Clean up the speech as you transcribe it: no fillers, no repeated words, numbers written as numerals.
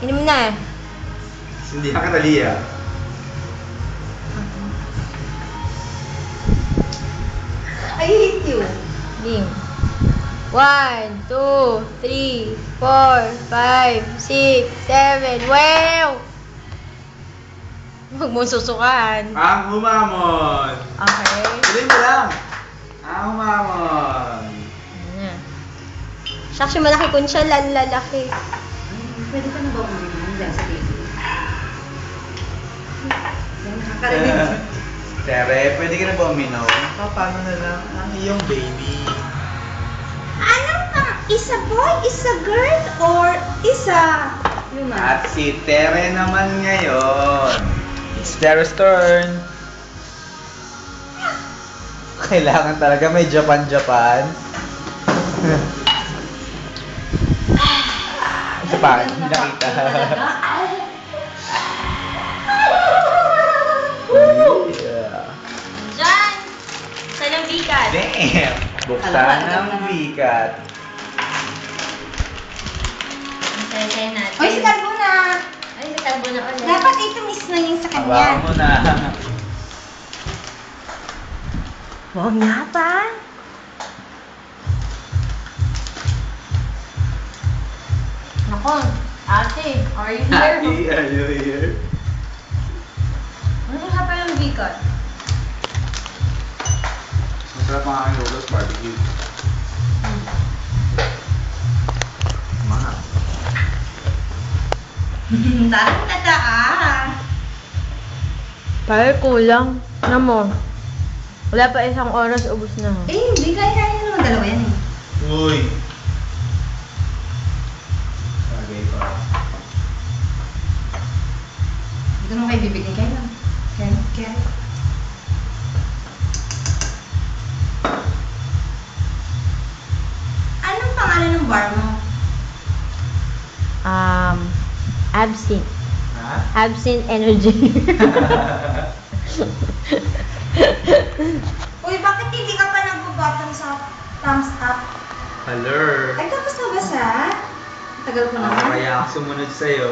Inom na. Hindi ka kataliya. I hate you. Game. 1, 2, 3, 4, 5, 6, 7. Wow! Huwag mong susukan. Ang humamon. Okay. Tuloy mo lang. Ang humamon. Ano na? Shucks, yung malaki kun siya, lalaki. Pwede ka na ba uminom dyan sa baby? Yan, nakakarinig. Tere, pwede ka na ba uminom? Paano na lang ang iyong baby? Anong pang isa boy, isa girl, or isa human? At si Tere naman ngayon. It's Tere's turn. Kailangan talaga may Japan. Japan, hindi nakita. Yeah. Diyan! Sa lambikan. Damn! Buksan ng bigat. Sensay natin. Oy, si Carbo na! Ay, si Carbo na ulit. Dapat ito miss na yung sa Hawakan kanya. mo na. Wow, yata. Nako, ate, are you here? Ate, are you here? Ano sa pa yung bigat? Masarap ang aking Lolo's barbecue. Mahal. Darang tataan. Pare, kulang. Ano mo? Wala pa isang oras, ubos na. Eh, hindi. Kaya naman dalawa yan eh. Uy! Bagay pa. Hindi ko naman kayo bibigyan kayo lang. Kaya. Anong pangalan ng bar mo? Absinthe. Ha? Absinthe energy. Uy, bakit hindi ka pa nag-button sa thumbs up? Hello? Ay, tapos na ba siya? Tagal ko naman. Kaya ako sumunod sa'yo.